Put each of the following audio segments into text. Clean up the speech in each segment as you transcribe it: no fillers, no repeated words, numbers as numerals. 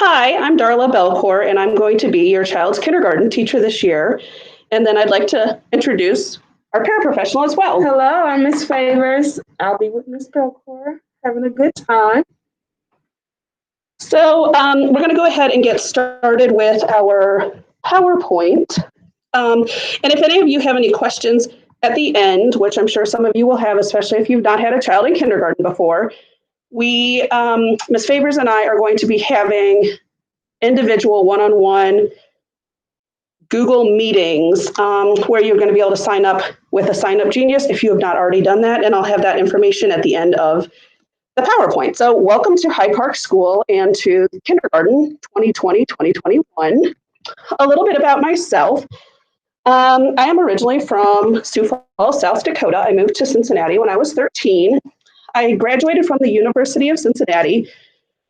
Hi, I'm Darla Belcuore, and I'm going to be your child's kindergarten teacher this year. And then I'd like to introduce our paraprofessional as well. Hello, I'm Miss Favors. I'll be with Miss Belcuore, having a good time. So we're going to go ahead and get started with our PowerPoint. And if any of you have any questions at the end, which I'm sure some of you will have, especially if you've not had a child in kindergarten before, Miss Favors and I are going to be having individual one-on-one Google meetings where you're going to be able to sign up with a Sign Up Genius if you have not already done that. And I'll have that information at the end of the PowerPoint. So welcome to Hyde Park School and to kindergarten 2020-2021. A little bit about myself. I am originally from Sioux Falls, South Dakota. I moved to Cincinnati when I was 13. I graduated from the University of Cincinnati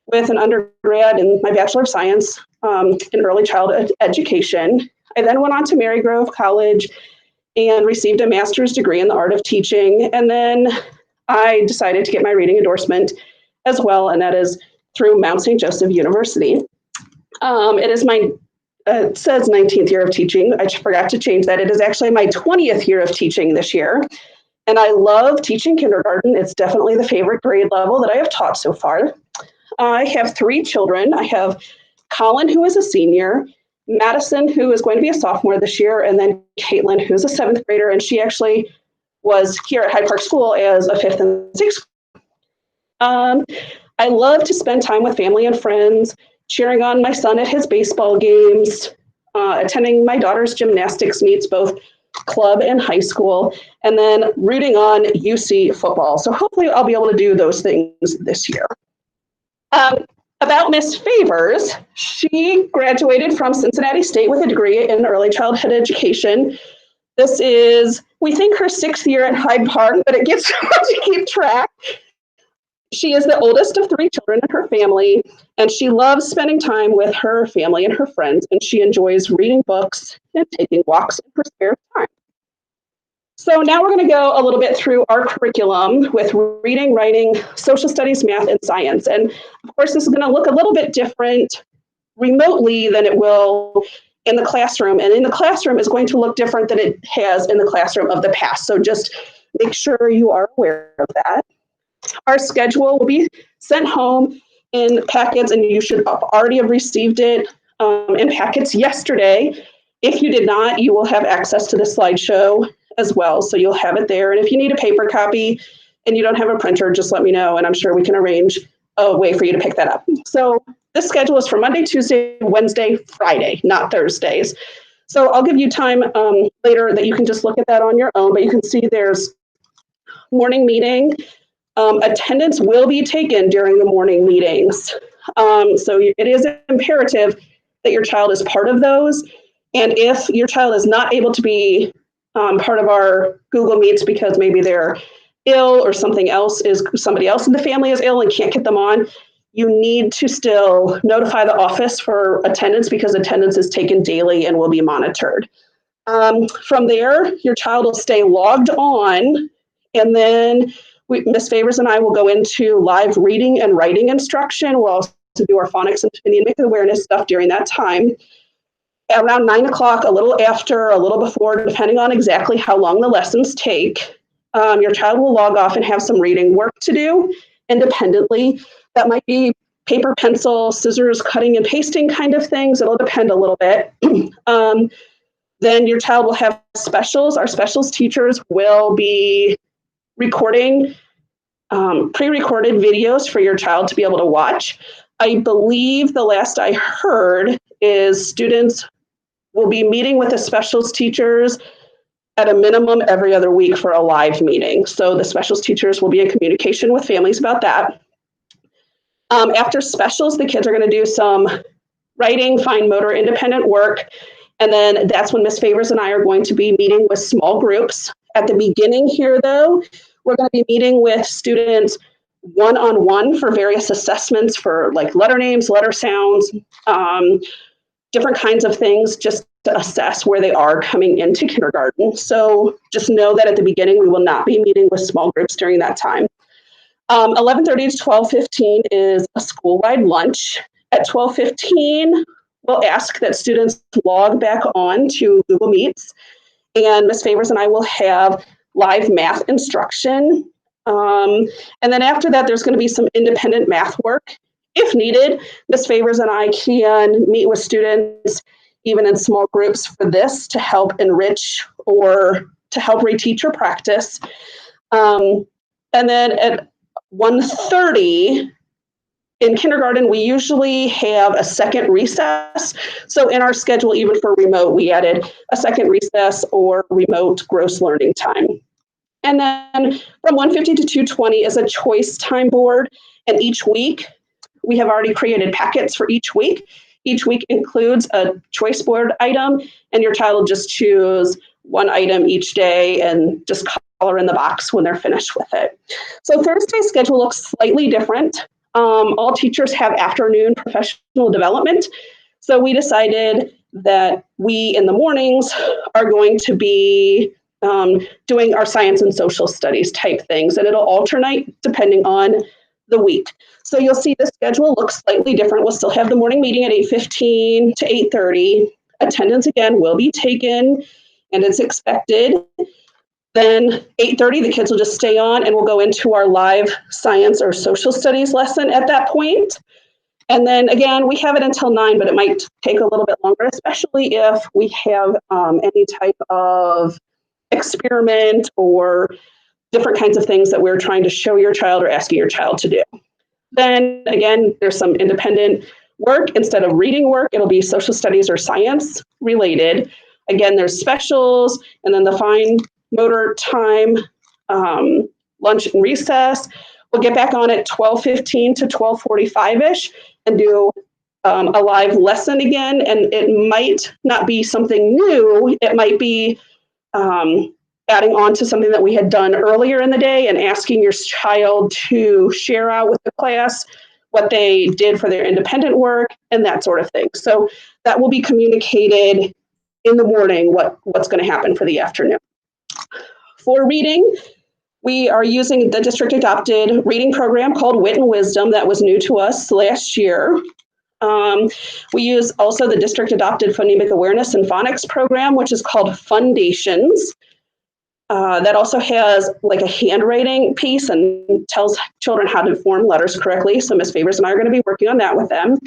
with an undergrad and my Bachelor of Science in early childhood education. I then went on to Marygrove College and received a master's degree in the art of teaching. And then I decided to get my reading endorsement as well, and that is through Mount St. Joseph University. It says 19th year of teaching. I forgot to change that. It is actually my 20th year of teaching this year. And I love teaching kindergarten. It's definitely the favorite grade level that I have taught so far. I have 3 children. I have Colin, who is a senior, Madison, who is going to be a sophomore this year, and then Caitlin, who's a 7th grader, and she actually was here at Hyde Park School as a 5th and 6th. I love to spend time with family and friends, cheering on my son at his baseball games, attending my daughter's gymnastics meets, both club and high school, and then rooting on UC football. So hopefully I'll be able to do those things this year. About Miss Favors, she graduated from Cincinnati State with a degree in early childhood education. This is, we think, her 6th year at Hyde Park, but it gets hard to keep track. She is the oldest of 3 children in her family, and she loves spending time with her family and her friends, and she enjoys reading books and taking walks in her spare time. So now we're going to go a little bit through our curriculum with reading, writing, social studies, math, and science. And of course, this is going to look a little bit different remotely than it will in the classroom. And in the classroom is going to look different than it has in the classroom of the past. So just make sure you are aware of that. Our schedule will be sent home in packets, and you should already have received it in packets yesterday. If you did not, you will have access to the slideshow as well, so you'll have it there. And if you need a paper copy and you don't have a printer, just let me know, and I'm sure we can arrange a way for you to pick that up. So this schedule is for Monday, Tuesday, Wednesday, Friday, not Thursdays. So I'll give you time later that you can just look at that on your own, but you can see there's morning meeting. Attendance will be taken during the morning meetings. So it is imperative that your child is part of those. And if your child is not able to be part of our Google Meets because maybe they're ill or somebody else in the family is ill and can't get them on, you need to still notify the office for attendance because attendance is taken daily and will be monitored. From there, your child will stay logged on, and then Ms. Favors and I will go into live reading and writing instruction. We'll also do our phonics and phonemic awareness stuff during that time. Around 9 o'clock, a little after, a little before, depending on exactly how long the lessons take, your child will log off and have some reading work to do independently. That might be paper, pencil, scissors, cutting and pasting kind of things. It'll depend a little bit. Then your child will have specials. Our specials teachers will be recording pre-recorded videos for your child to be able to watch. I believe the last I heard is students will be meeting with the specials teachers at a minimum every other week for a live meeting. So the specials teachers will be in communication with families about that. After specials, the kids are going to do some writing, fine motor, independent work. And then that's when Ms. Favors and I are going to be meeting with small groups. At the beginning here, though, we're going to be meeting with students one-on-one for various assessments for like letter names, letter sounds, different kinds of things, just to assess where they are coming into kindergarten. So just know that at the beginning, we will not be meeting with small groups during that time. 11:30 to 12:15 is a school-wide lunch. At 12:15, we'll ask that students log back on to Google Meets, and Ms. Favors and I will have live math instruction. And then after that, there's going to be some independent math work. If needed, Ms. Favors and I can meet with students, even in small groups, for this to help enrich or to help reteach or practice. And then at 1:30, in kindergarten, we usually have a second recess. So in our schedule, even for remote, we added a second recess or remote gross learning time. And then from 1:50 to 2:20 is a choice time board. And each week, we have already created packets for each week. Each week includes a choice board item, and your child will just choose one item each day and just color in the box when they're finished with it. So Thursday's schedule looks slightly different. All teachers have afternoon professional development. So we decided that we in the mornings are going to be doing our science and social studies type things, and it'll alternate depending on the week. So you'll see the schedule looks slightly different. We'll still have the morning meeting at 8:15 to 8:30. Attendance again will be taken, and it's expected. Then 8:30, the kids will just stay on and we'll go into our live science or social studies lesson at that point. And then again, we have it until 9, but it might take a little bit longer, especially if we have any type of experiment or different kinds of things that we're trying to show your child or asking your child to do. Then again, there's some independent work. Instead of reading work, it'll be social studies or science related. Again, there's specials, and then the fine motor time, lunch and recess. We'll get back on at 12:15 to 12:45-ish and do a live lesson again. And it might not be something new. It might be adding on to something that we had done earlier in the day and asking your child to share out with the class what they did for their independent work and that sort of thing. So that will be communicated in the morning what's going to happen for the afternoon. For reading, we are using the district adopted reading program called Wit and Wisdom that was new to us last year. We use also the district adopted phonemic awareness and phonics program, which is called Fundations. That also has like a handwriting piece and tells children how to form letters correctly. So Ms. Favors and I are going to be working on that with them.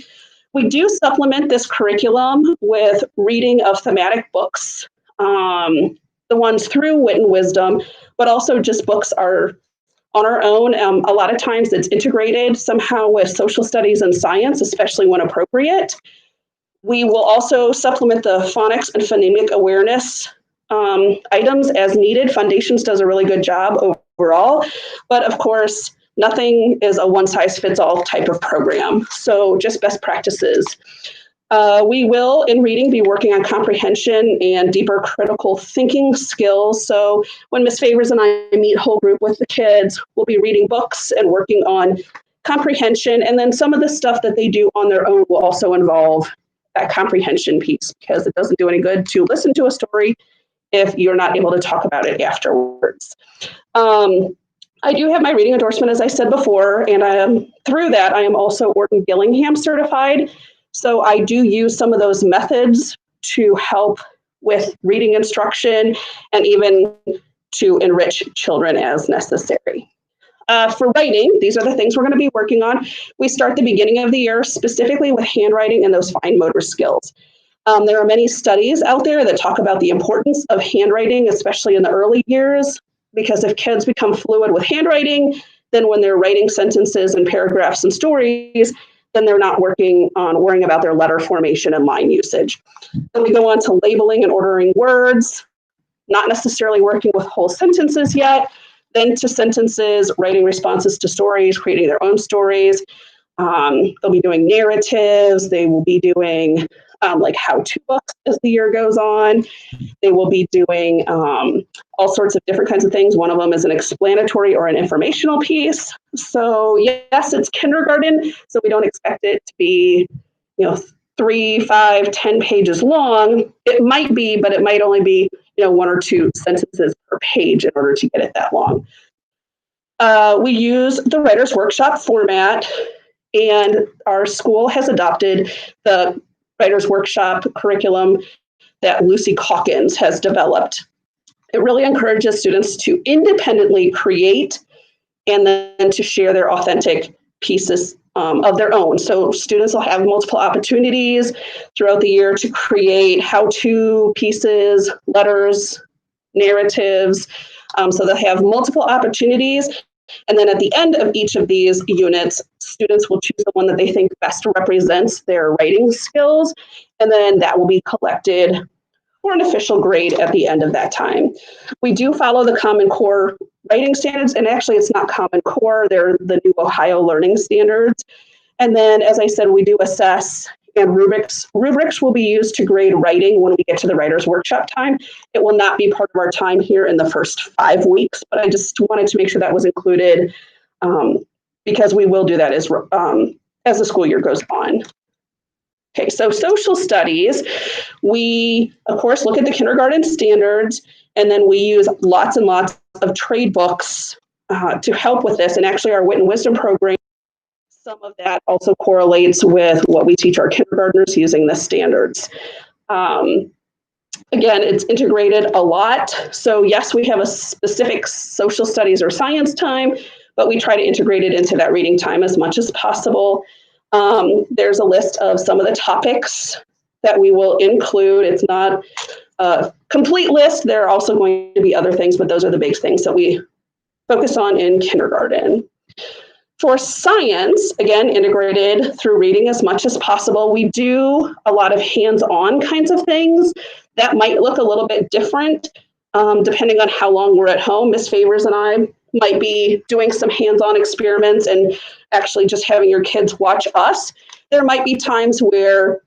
We do supplement this curriculum with reading of thematic books, the ones through Wit and Wisdom, but also just books are on our own. A lot of times it's integrated somehow with social studies and science, especially when appropriate. We will also supplement the phonics and phonemic awareness items as needed. Foundations does a really good job overall, but of course, nothing is a one-size-fits-all type of program. So just best practices. We will, in reading, be working on comprehension and deeper critical thinking skills. So when Ms. Favors and I meet whole group with the kids, we'll be reading books and working on comprehension. And then some of the stuff that they do on their own will also involve that comprehension piece, because it doesn't do any good to listen to a story if you're not able to talk about it afterwards. I do have my reading endorsement, as I said before, and through that, I am also Orton Gillingham certified. So I do use some of those methods to help with reading instruction and even to enrich children as necessary. For writing, these are the things we're going to be working on. We start the beginning of the year specifically with handwriting and those fine motor skills. There are many studies out there that talk about the importance of handwriting, especially in the early years, because if kids become fluid with handwriting, then when they're writing sentences and paragraphs and stories, then they're not worrying about their letter formation and line usage. Then we go on to labeling and ordering words, not necessarily working with whole sentences yet, then to sentences, writing responses to stories, creating their own stories. They'll be doing narratives. They will be doing like how-to books as the year goes on. They will be doing all sorts of different kinds of things. One of them is an explanatory or an informational piece. So yes, it's kindergarten, so we don't expect it to be, 3, 5, 10 pages long. It might be, but it might only be, 1 or 2 sentences per page in order to get it that long. We use the Writer's Workshop format. And our school has adopted the Writers Workshop curriculum that Lucy Calkins has developed. It really encourages students to independently create and then to share their authentic pieces of their own. So students will have multiple opportunities throughout the year to create how-to pieces, letters, narratives. So they'll have multiple opportunities. And then at the end of each of these units, students will choose the one that they think best represents their writing skills. And then that will be collected for an official grade at the end of that time. We do follow the Common Core writing standards, and actually it's not Common Core, they're the new Ohio learning standards. And then, as I said, we do assess, and rubrics will be used to grade writing when we get to the writer's workshop time. It will not be part of our time here in the first 5 weeks, but I just wanted to make sure that was included because we will do that as the school year goes on. Okay, so social studies, we, of course, look at the kindergarten standards, and then we use lots and lots of trade books to help with this. And actually, our Wit and Wisdom program, some of that also correlates with what we teach our kindergartners using the standards. Again, it's integrated a lot. So yes, we have a specific social studies or science time, but we try to integrate it into that reading time as much as possible. There's a list of some of the topics that we will include. It's not a complete list. There are also going to be other things, but those are the big things that we focus on in kindergarten. For science, again, integrated through reading as much as possible. We do a lot of hands-on kinds of things that might look a little bit different depending on how long we're at home. Miss Favors and I might be doing some hands-on experiments and actually just having your kids watch us. There might be times where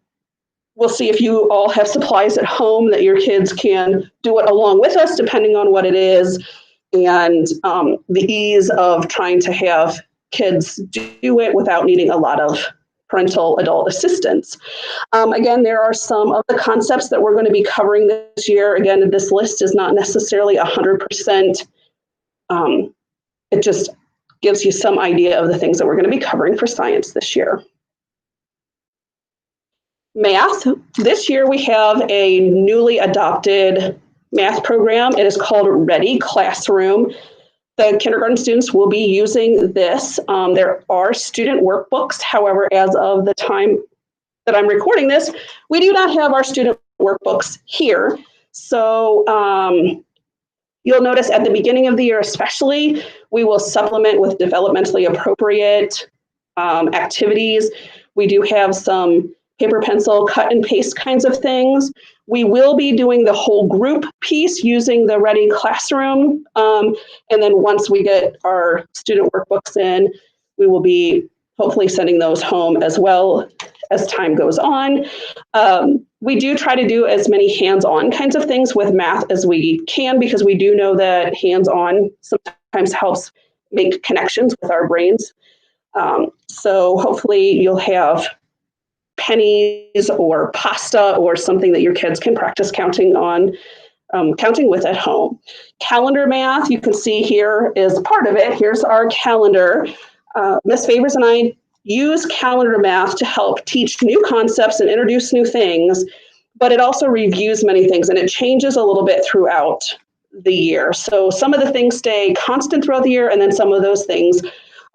we'll see if you all have supplies at home that your kids can do it along with us, depending on what it is, and the ease of trying to have kids do it without needing a lot of parental adult assistance. Again, there are some of the concepts that we're going to be covering this year. Again, this list is not necessarily 100%. It just gives you some idea of the things that we're going to be covering for science this year. Math, this year we have a newly adopted math program. It is called Ready Classroom. The kindergarten students will be using this. There are student workbooks. However, as of the time that I'm recording this, we do not have our student workbooks here. So you'll notice at the beginning of the year especially, we will supplement with developmentally appropriate activities. We do have some paper, pencil, cut and paste kinds of things. We will be doing the whole group piece using the Ready Classroom. And then once we get our student workbooks in, we will be hopefully sending those home as well as time goes on. We do try to do as many hands-on kinds of things with math as we can, because we do know that hands-on sometimes helps make connections with our brains. So hopefully you'll have pennies or pasta or something that your kids can practice counting on, counting with at home. Calendar math, you can see here is part of it. Here's our calendar. Miss Favors and I use calendar math to help teach new concepts and introduce new things, but it also reviews many things and it changes a little bit throughout the year. So some of the things stay constant throughout the year, and then some of those things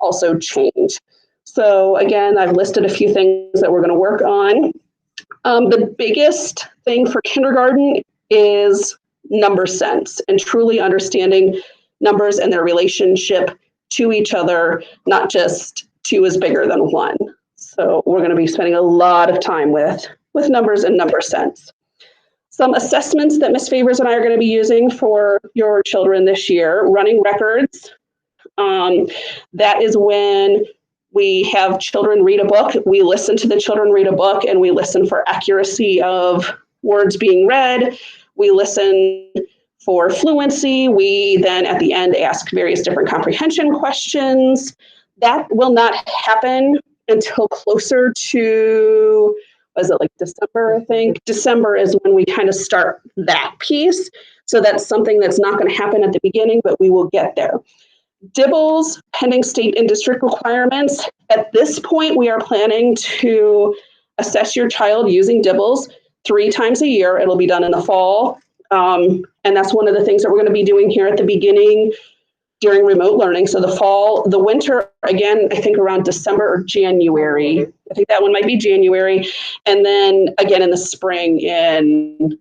also change. So again, I've listed a few things that we're going to work on. The biggest thing for kindergarten is number sense and truly understanding numbers and their relationship to each other, not just 2 is bigger than 1. So we're going to be spending a lot of time with numbers and number sense. Some assessments that Miss Favors and I are going to be using for your children this year: running records. That is when we have children read a book. We listen to the children read a book and we listen for accuracy of words being read. We listen for fluency. We then at the end ask various different comprehension questions. That will not happen until closer to, was it like December, I think? December is when we kind of start that piece. So that's something that's not going to happen at the beginning, but we will get there. Dibbles, pending state and district requirements. At this point, we are planning to assess your child using Dibbles 3 times a year. It'll be done in the fall. And that's one of the things that we're going to be doing here at the beginning during remote learning. So the fall, the winter, again, I think around December or January. I think that one might be January. And then again in the spring in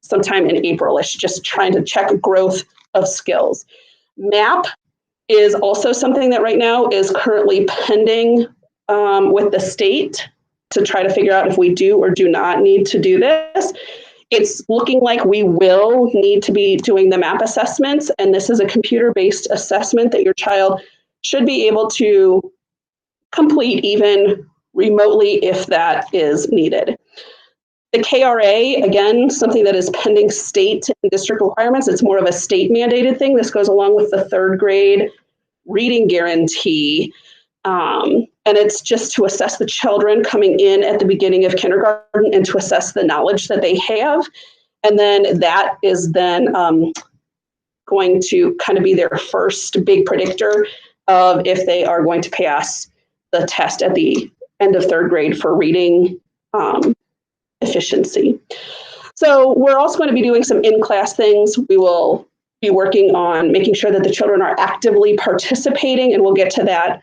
sometime in April-ish, just trying to check growth of skills. MAP is also something that right now is currently pending with the state to try to figure out if we do or do not need to do this. It's looking like we will need to be doing the MAP assessments, and this is a computer-based assessment that your child should be able to complete even remotely if that is needed. The KRA, again, something that is pending state and district requirements. It's more of a state mandated thing. This goes along with the 3rd grade reading guarantee. And it's just to assess the children coming in at the beginning of kindergarten and to assess the knowledge that they have. And then that is then going to kind of be their first big predictor of if they are going to pass the test at the end of 3rd grade for reading efficiency. So we're also going to be doing some in-class things. We will be working on making sure that the children are actively participating, and we'll get to that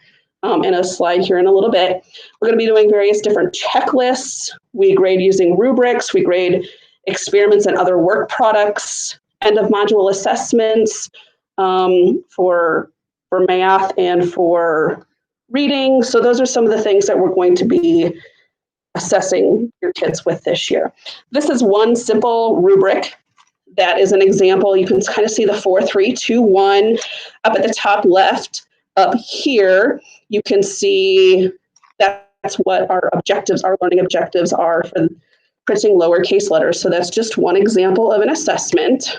in a slide here in a little bit. We're going to be doing various different checklists. We grade using rubrics. We grade experiments and other work products, end of module assessments for math and for reading. So those are some of the things that we're going to be assessing your kids with this year. This is one simple rubric. That is an example. You can kind of see the 4, 3, 2, 1 up at the top left. Up here, you can see that's what our objectives, our learning objectives are for printing lowercase letters. So that's just one example of an assessment.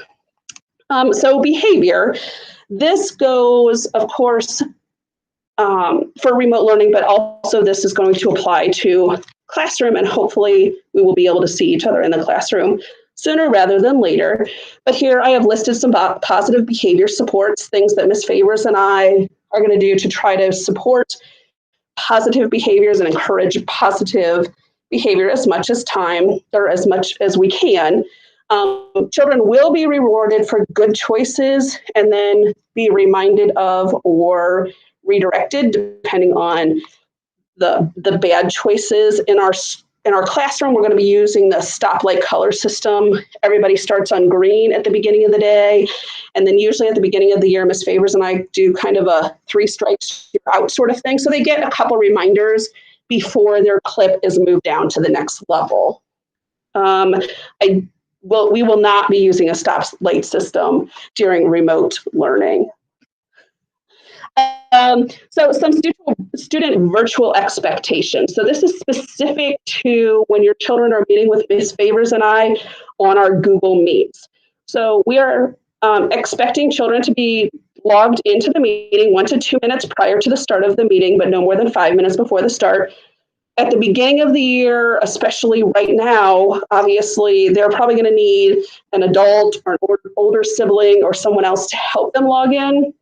So behavior, this goes, of course, for remote learning, but also this is going to apply to classroom, and hopefully we will be able to see each other in the classroom sooner rather than later. But here I have listed some positive behavior supports, things that Ms. Favors and I are going to do to try to support positive behaviors and encourage positive behavior as much as we can. Children will be rewarded for good choices and then be reminded of or redirected depending on the bad choices. In our classroom, we're going to be using the stoplight color system. Everybody starts on green at the beginning of the day. And then usually at the beginning of the year, Ms. Favors and I do kind of a 3 strikes you're out sort of thing. So they get a couple reminders before their clip is moved down to the next level. We will not be using a stoplight system during remote learning. So some student virtual expectations. So this is specific to when your children are meeting with Ms. Favors and I on our Google Meets. So we are expecting children to be logged into the meeting 1 to 2 minutes prior to the start of the meeting, but no more than 5 minutes before the start. At the beginning of the year, especially right now, obviously, they're probably going to need an adult or an older sibling or someone else to help them log in.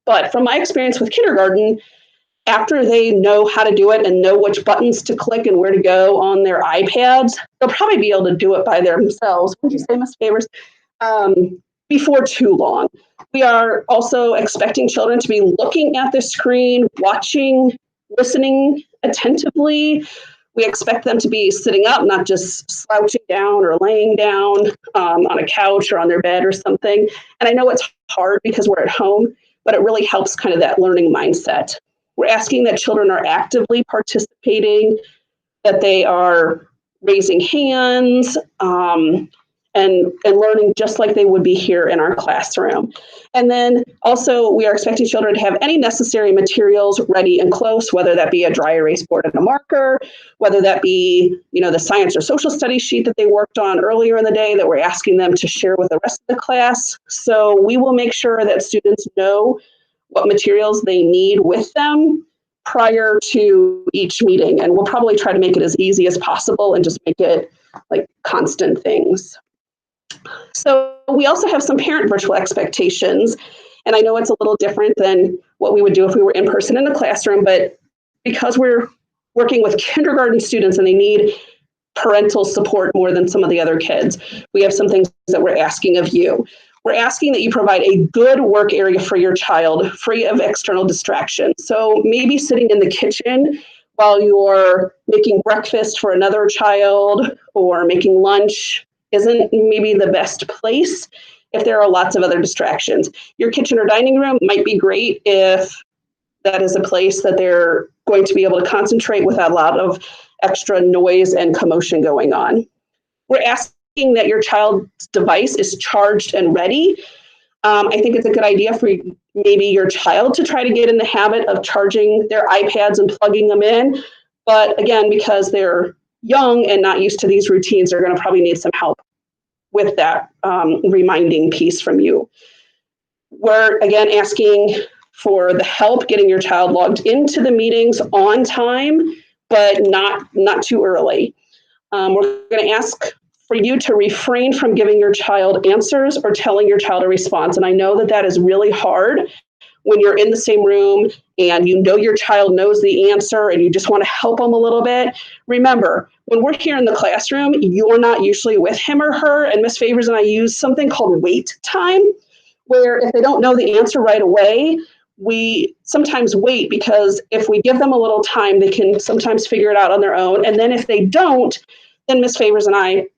But from my experience with kindergarten, after they know how to do it and know which buttons to click and where to go on their iPads, they'll probably be able to do it by themselves. Would you say, Ms. Favors? Before too long. We are also expecting children to be looking at the screen, watching, listening attentively. We expect them to be sitting up, not just slouching down or laying down on a couch or on their bed or something. And I know it's hard because we're at home, but it really helps kind of that learning mindset. We're asking that children are actively participating, that they are raising hands, and learning just like they would be here in our classroom. And then also we are expecting children to have any necessary materials ready and close, whether that be a dry erase board and a marker, whether that be, the science or social studies sheet that they worked on earlier in the day that we're asking them to share with the rest of the class. So we will make sure that students know what materials they need with them prior to each meeting. And we'll probably try to make it as easy as possible and just make it like constant things. So we also have some parent virtual expectations. And I know it's a little different than what we would do if we were in person in a classroom, but because we're working with kindergarten students and they need parental support more than some of the other kids, we have some things that we're asking of you. We're asking that you provide a good work area for your child, free of external distractions. So maybe sitting in the kitchen while you're making breakfast for another child or making lunch isn't maybe the best place if there are lots of other distractions. Your kitchen or dining room might be great if that is a place that they're going to be able to concentrate without a lot of extra noise and commotion going on. We're asking that your child's device is charged and ready. I think it's a good idea for maybe your child to try to get in the habit of charging their iPads and plugging them in. But again, because they're young and not used to these routines, they're going to probably need some help with that reminding piece from you. We're again asking for the help getting your child logged into the meetings on time, but not too early. We're going to ask for you to refrain from giving your child answers or telling your child a response. And I know that that is really hard when you're in the same room and you know your child knows the answer and you just want to help them a little bit. Remember, when we're here in the classroom, you're not usually with him or her, and Ms. Favors and I use something called wait time, where if they don't know the answer right away, we sometimes wait, because if we give them a little time, they can sometimes figure it out on their own. And then if they don't, then Ms. Favors and I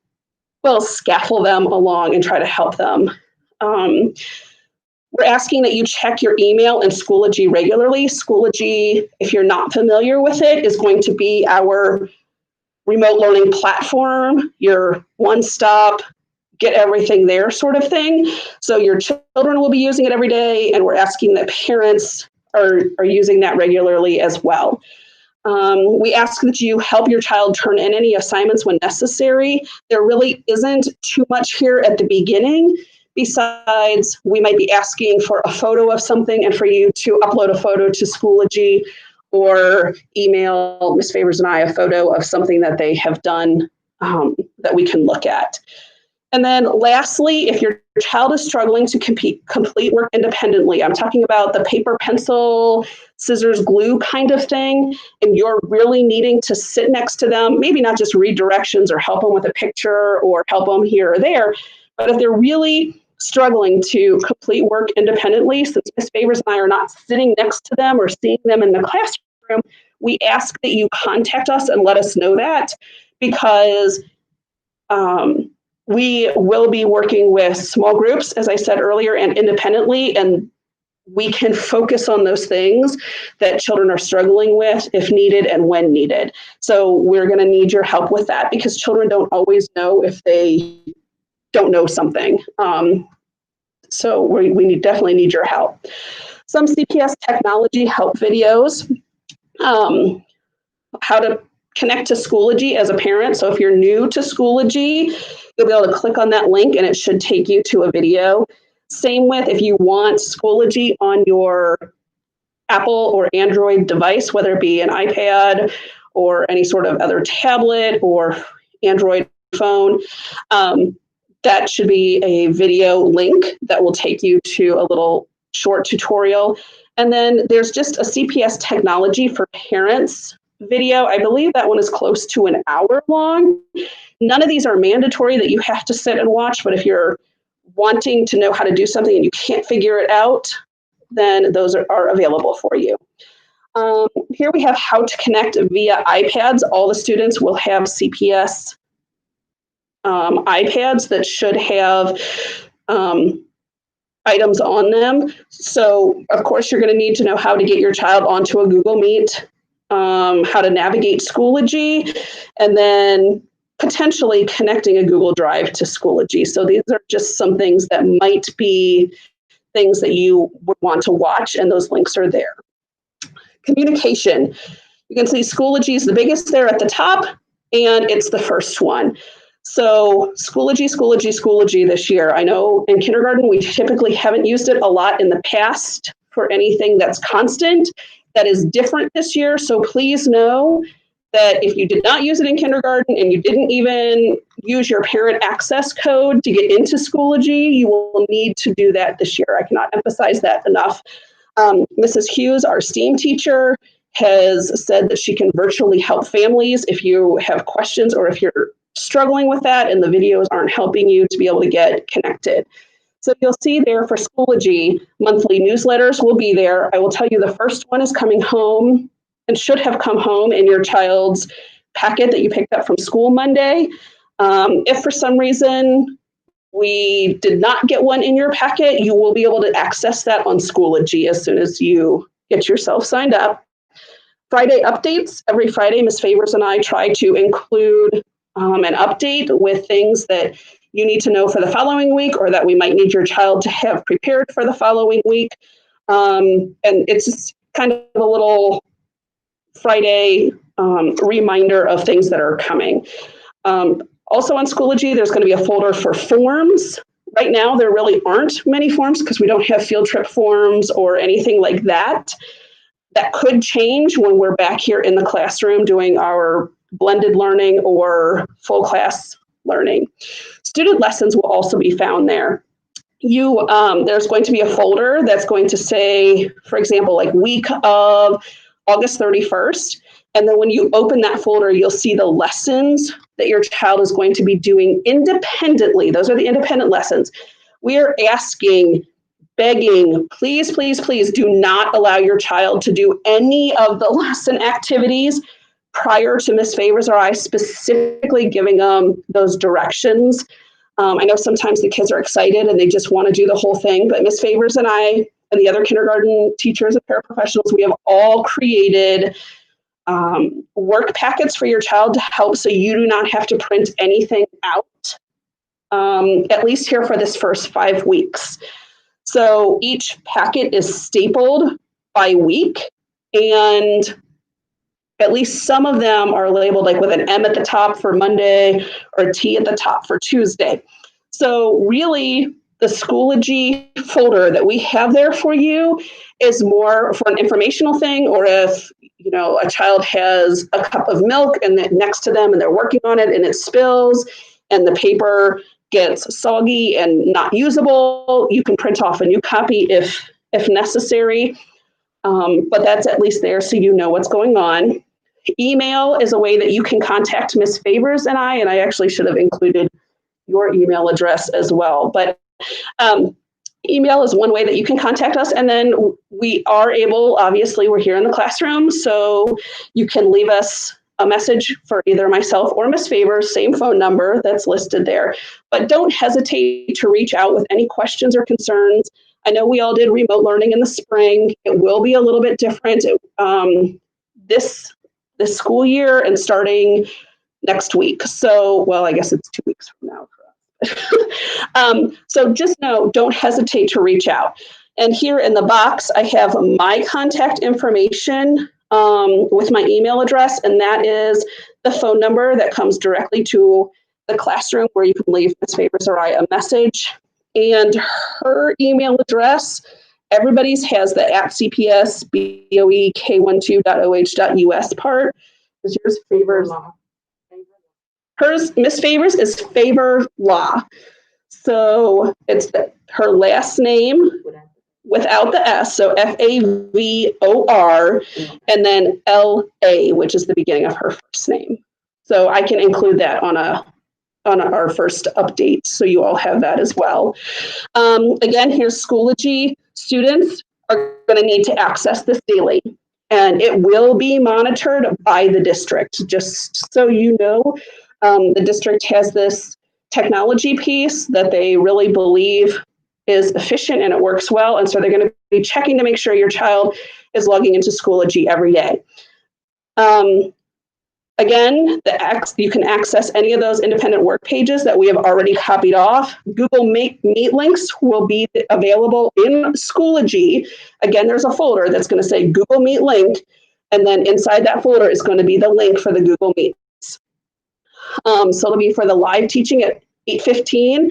will scaffold them along and try to help them. We're asking that you check your email and Schoology regularly. Schoology, if you're not familiar with it, is going to be our remote learning platform, your one-stop, get everything there sort of thing. So your children will be using it every day, and we're asking that parents are using that regularly as well. We ask that you help your child turn in any assignments when necessary. There really isn't too much here at the beginning. Besides, we might be asking for a photo of something and for you to upload a photo to Schoology or email Ms. Favors and I a photo of something that they have done that we can look at. And then lastly, if your child is struggling to complete work independently, I'm talking about the paper, pencil, scissors, glue kind of thing, and you're really needing to sit next to them, maybe not just read directions or help them with a picture or help them here or there, but if they're really struggling to complete work independently, since Ms. Favors and I are not sitting next to them or seeing them in the classroom, we ask that you contact us and let us know that, because we will be working with small groups, as I said earlier, and independently, and we can focus on those things that children are struggling with if needed and when needed. So we're going to need your help with that, because children don't always know if they don't know something. So we definitely need your help. Some CPS technology help videos, how to connect to Schoology as a parent. So if you're new to Schoology, you'll be able to click on that link and it should take you to a video. Same with if you want Schoology on your Apple or Android device, whether it be an iPad or any sort of other tablet or Android phone, that should be a video link that will take you to a little short tutorial. And then there's just a CPS technology for parents video. I believe that one is close to an hour long. None of these are mandatory that you have to sit and watch, but if you're wanting to know how to do something and you can't figure it out, then those are available for you. Here we have how to connect via iPads. All the students will have CPS iPads that should have items on them. So of course you're going to need to know how to get your child onto a Google Meet, how to navigate Schoology, and then potentially connecting a Google Drive to Schoology. So these are just some things that might be things that you would want to watch, and those links are there. Communication. You can see Schoology is the biggest there at the top, and it's the first one. So Schoology, Schoology, Schoology this year. I know in kindergarten, we typically haven't used it a lot in the past for anything that's constant. That is different this year. So please know that if you did not use it in kindergarten and you didn't even use your parent access code to get into Schoology, you will need to do that this year. I cannot emphasize that enough. Mrs. Hughes, our STEAM teacher, has said that she can virtually help families if you have questions or if you're struggling with that and the videos aren't helping you to be able to get connected. So you'll see there for Schoology, monthly newsletters will be there. I will tell you the first one is coming home and should have come home in your child's packet that you picked up from school Monday. If for some reason we did not get one in your packet, you will be able to access that on Schoology as soon as you get yourself signed up. Friday updates. Every Friday, Ms. Favors and I try to include an update with things that you need to know for the following week or that we might need your child to have prepared for the following week. And it's just kind of a little Friday reminder of things that are coming. Also on Schoology, there's going to be a folder for forms. Right now, there really aren't many forms because we don't have field trip forms or anything like that. That could change when we're back here in the classroom doing our blended learning or full class learning. Student lessons will also be found there. There's going to be a folder that's going to say, for example, like week of August 31st. And then when you open that folder, you'll see the lessons that your child is going to be doing independently. Those are the independent lessons. We are asking, begging, please, please, please do not allow your child to do any of the lesson activities prior to Ms. Favors or I specifically giving them those directions. I know sometimes the kids are excited and they just want to do the whole thing, but Ms. Favors and I and the other kindergarten teachers and paraprofessionals, we have all created work packets for your child to help so you do not have to print anything out, at least here for this first 5 weeks. So each packet is stapled by week, and at least some of them are labeled like with an M at the top for Monday or a T at the top for Tuesday. So really, the Schoology folder that we have there for you is more for an informational thing, or if a child has a cup of milk and next to them and they're working on it and it spills and the paper gets soggy and not usable, you can print off a new copy if necessary. But that's at least there so you know what's going on. Email is a way that you can contact Ms. Favors and I actually should have included your email address as well. But email is one way that you can contact us. And then we are able, obviously, we're here in the classroom, so you can leave us a message for either myself or Ms. Favors, same phone number that's listed there. But don't hesitate to reach out with any questions or concerns. I know we all did remote learning in the spring. It will be a little bit different this school year and starting next week. So, well, I guess it's 2 weeks from now for us. So just know, don't hesitate to reach out. And here in the box, I have my contact information with my email address, and that is the phone number that comes directly to the classroom where you can leave Ms. Favors or I a message. And her email address, everybody's has the @CPS BOEK12.OH.US part. Is yours Favors? Hers, Miss Favors, is Favor Law. So it's her last name without the S, so FAVOR, and then LA, which is the beginning of her first name. So I can include that on our first update, so you all have that as well. Again, here's Schoology. Students are going to need to access this daily, and it will be monitored by the district. Just so you know, the district has this technology piece that they really believe is efficient and it works well, and so they're going to be checking to make sure your child is logging into Schoology every day. Again, you can access any of those independent work pages that we have already copied off. Google Meet links will be available in Schoology. Again, there's a folder that's going to say Google Meet link, and then inside that folder is going to be the link for the Google Meets. So it'll be for the live teaching at 8:15,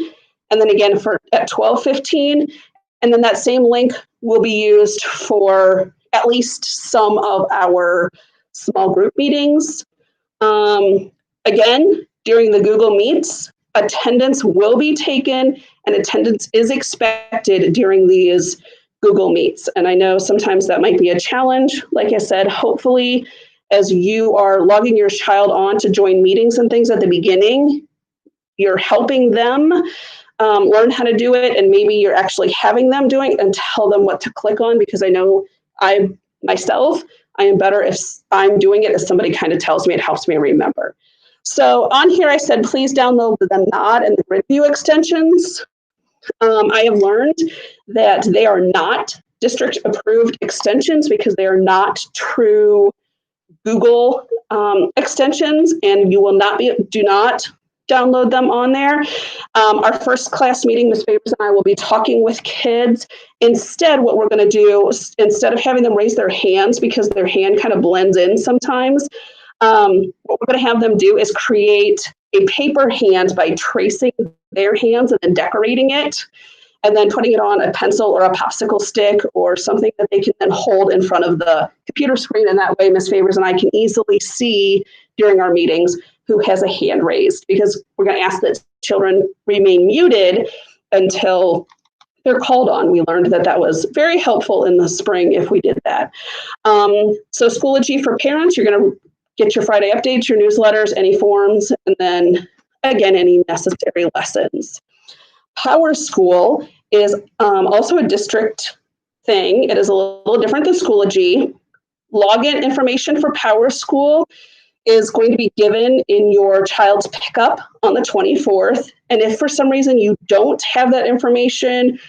and then again at 12:15, and then that same link will be used for at least some of our small group meetings. Again, during the Google Meets, attendance will be taken and attendance is expected during these Google Meets. And I know sometimes that might be a challenge. Like I said, hopefully, as you are logging your child on to join meetings and things at the beginning, you're helping them learn how to do it, and maybe you're actually having them doing it and tell them what to click on, because I know I am better if I'm doing it, if somebody kind of tells me. It helps me remember. So on here, I said, please download the Nod and the Grid View extensions. I have learned that they are not district approved extensions because they are not true Google extensions, and you will not do not download them on there. Our first class meeting, Ms. Favors and I will be talking with kids. Instead, what we're going to do, instead of having them raise their hands because their hand kind of blends in sometimes, what we're going to have them do is create a paper hand by tracing their hands and then decorating it, and then putting it on a pencil or a popsicle stick or something that they can then hold in front of the computer screen. And that way, Ms. Favors and I can easily see during our meetings who has a hand raised, because we're going to ask that children remain muted until they're called on. We learned that that was very helpful in the spring if we did that. So Schoology for parents, you're going to get your Friday updates, your newsletters, any forms, and then again, any necessary lessons. Power School is also a district thing. It is a little different than Schoology. Login information for Power School is going to be given in your child's pickup on the 24th. And if for some reason you don't have that information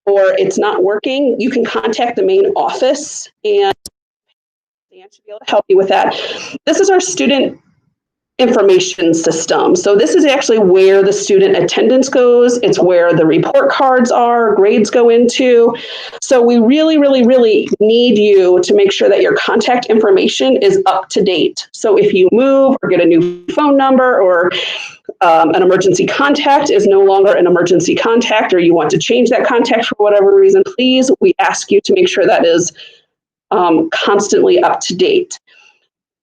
or it's not working, you can contact the main office and Dan should be able to help you with that. This is our student information system. So this is actually where the student attendance goes. It's where the report cards are, grades go into. So we really, really, really need you to make sure that your contact information is up to date. So if you move or get a new phone number, or an emergency contact is no longer an emergency contact, or you want to change that contact for whatever reason, please, we ask you to make sure that is constantly up to date.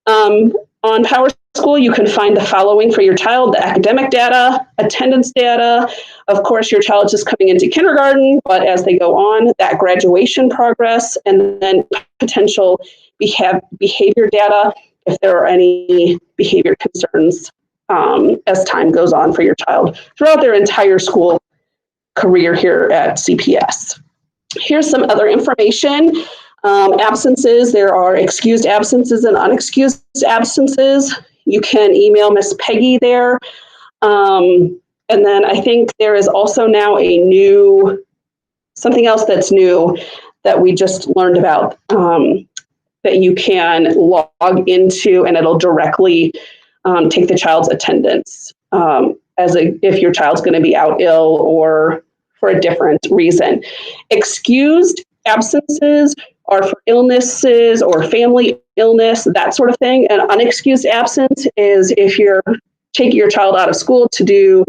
On Power School, you can find the following for your child: the academic data, attendance data. Of course, your child is just coming into kindergarten, but as they go on, that graduation progress, and then potential behavior data if there are any behavior concerns as time goes on for your child throughout their entire school career here at CPS. Here's some other information. Absences, there are excused absences and unexcused absences. You can email Miss Peggy there. And then I think there is also now something else that's new that we just learned about, that you can log into, and it'll directly take the child's attendance if your child's going to be out ill or for a different reason. Excused absences are for illnesses or family illness, that sort of thing. An unexcused absence is if you're taking your child out of school to do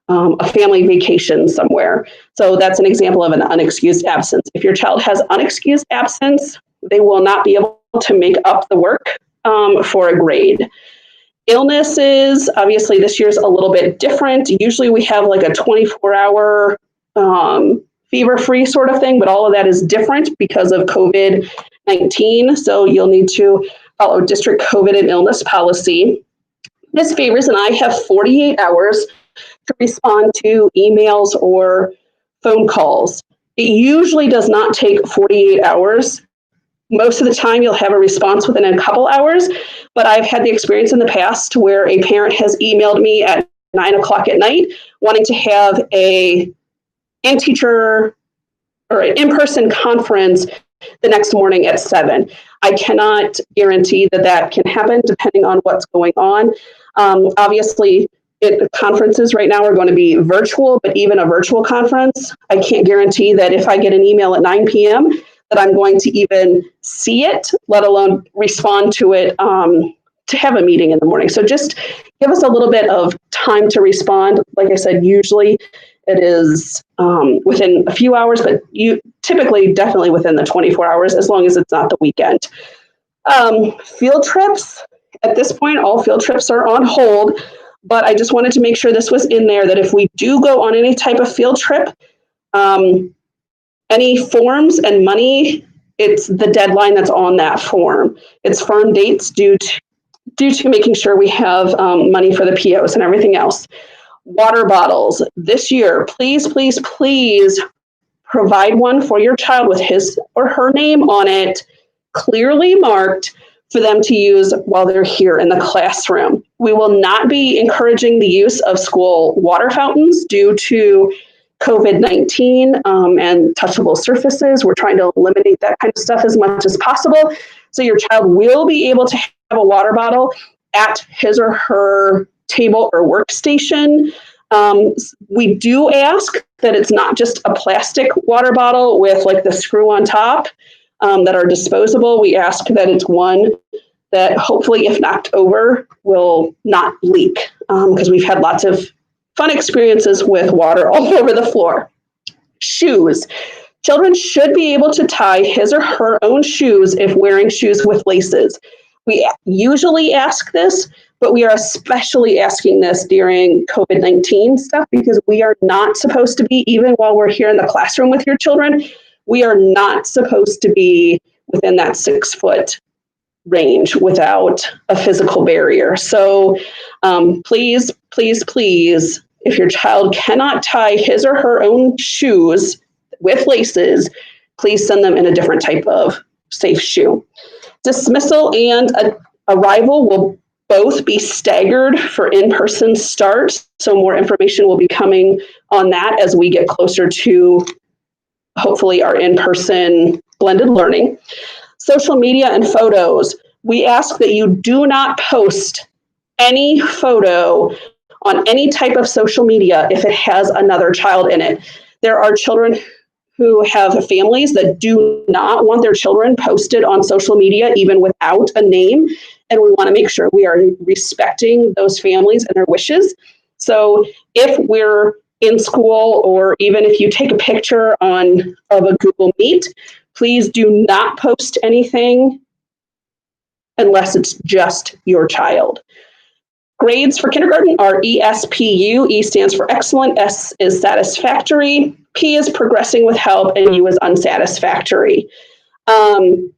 a family vacation somewhere. So that's an example of an unexcused absence. If your child has unexcused absence, they will not be able to make up the work for a grade. Illnesses, obviously this year's a little bit different. Usually we have like a 24-hour fever-free sort of thing, but all of that is different because of COVID-19. So you'll need to follow district COVID and illness policy. Ms. Favors and I have 48 hours to respond to emails or phone calls. It usually does not take 48 hours. Most of the time you'll have a response within a couple hours, but I've had the experience in the past where a parent has emailed me at 9 o'clock at night wanting to have a in-teacher or an in-person conference the next morning at 7. I cannot guarantee that that can happen depending on what's going on. Obviously, conferences right now are going to be virtual, but even a virtual conference, I can't guarantee that if I get an email at 9 p.m. that I'm going to even see it, let alone respond to it to have a meeting in the morning. So just give us a little bit of time to respond. Like I said, usually it is within a few hours, but typically definitely within the 24 hours, as long as it's not the weekend. Field trips, At this point, all field trips are on hold, but I just wanted to make sure this was in there, that if we do go on any type of field trip, any forms and money, it's the deadline that's on that form. It's firm dates due to making sure we have money for the POs and everything else. Water bottles this year, please, please, please provide one for your child with his or her name on it, clearly marked, for them to use while they're here in the classroom. We will not be encouraging the use of school water fountains due to COVID-19 and touchable surfaces. We're trying to eliminate that kind of stuff as much as possible. So your child will be able to have a water bottle at his or her table or workstation. We do ask that it's not just a plastic water bottle with like the screw on top that are disposable. We ask that it's one that hopefully, if knocked over, will not leak, because we've had lots of fun experiences with water all over the floor. Shoes. Children should be able to tie his or her own shoes if wearing shoes with laces. We usually ask this, but we are especially asking this during COVID-19 stuff, because we are not supposed to be, even while we're here in the classroom with your children, we are not supposed to be within that 6 foot range without a physical barrier. So please, please, please, if your child cannot tie his or her own shoes with laces, please send them in a different type of safe shoe. Dismissal and arrival will both be staggered for in-person start. So more information will be coming on that as we get closer to hopefully our in-person blended learning. Social media and photos. We ask that you do not post any photo on any type of social media if it has another child in it. There are children who have families that do not want their children posted on social media, even without a name. And we want to make sure we are respecting those families and their wishes. So if we're in school, or even if you take a picture of a Google Meet, please do not post anything unless it's just your child. Grades for kindergarten are ESPU. E stands for excellent, S is satisfactory, P is progressing with help, and U is unsatisfactory. The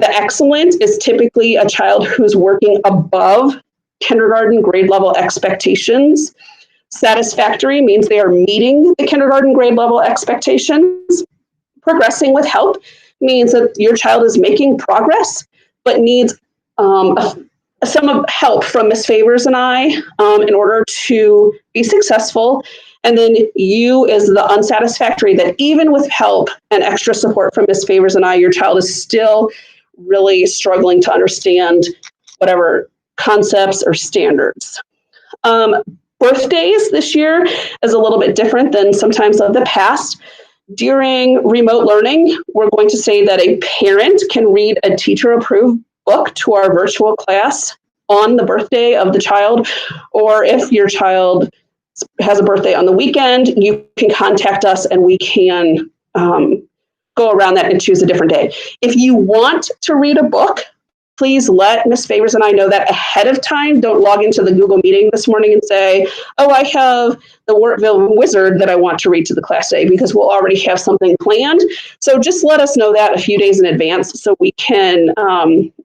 excellent is typically a child who's working above kindergarten grade level expectations. Satisfactory means they are meeting the kindergarten grade level expectations. Progressing with help means that your child is making progress, but needs some help from Ms. Favors and I in order to be successful. And then U is the unsatisfactory, that even with help and extra support from Ms. Favors and I, your child is still really struggling to understand whatever concepts or standards. Birthdays this year is a little bit different than sometimes of the past. During remote learning, we're going to say that a parent can read a teacher-approved book to our virtual class on the birthday of the child, or if your child has a birthday on the weekend, you can contact us and we can go around that and choose a different day. If you want to read a book, please let Ms. Favors and I know that ahead of time. Don't log into the Google meeting this morning and say, oh, I have the Wortville Wizard that I want to read to the class today, because we'll already have something planned. So just let us know that a few days in advance so we can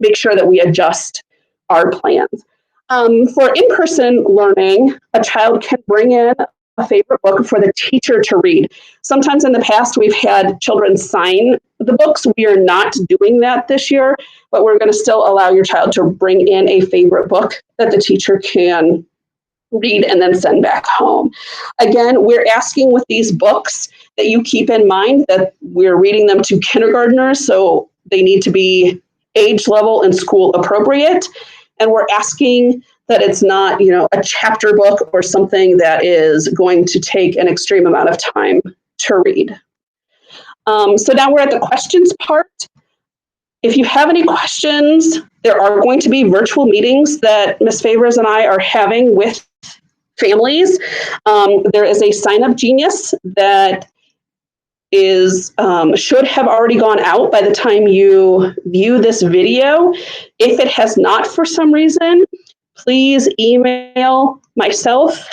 make sure that we adjust our plans. For in-person learning, a child can bring in a favorite book for the teacher to read. Sometimes in the past, we've had children sign the books. We are not doing that this year, but we're going to still allow your child to bring in a favorite book that the teacher can read and then send back home. Again, we're asking with these books that you keep in mind that we're reading them to kindergartners, so they need to be age level and school appropriate. And we're asking that it's not, a chapter book or something that is going to take an extreme amount of time to read. So now we're at the questions part. If you have any questions, there are going to be virtual meetings that Ms. Favors and I are having with families. There is a Sign Up Genius that should have already gone out by the time you view this video. If it has not for some reason, please email myself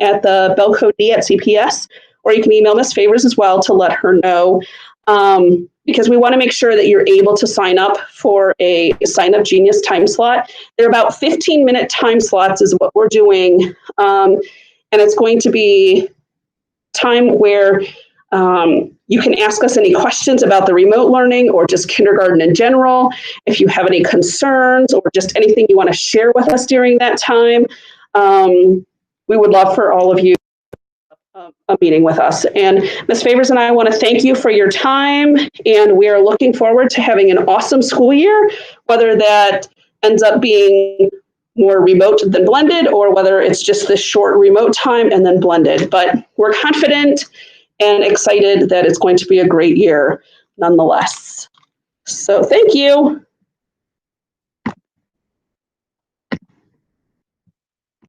at the belcod@cps, or you can email Ms. Favors as well to let her know, because we want to make sure that you're able to sign up for a Sign Up Genius time slot. They're about 15-minute time slots is what we're doing, and it's going to be time where you can ask us any questions about the remote learning or just kindergarten in general. If you have any concerns or just anything you want to share with us during that time, we would love for all of you a meeting with us. And Ms. Favors and I want to thank you for your time, and we are looking forward to having an awesome school year, whether that ends up being more remote than blended, or whether it's just this short remote time and then blended. But we're confident and excited that it's going to be a great year nonetheless. So thank you.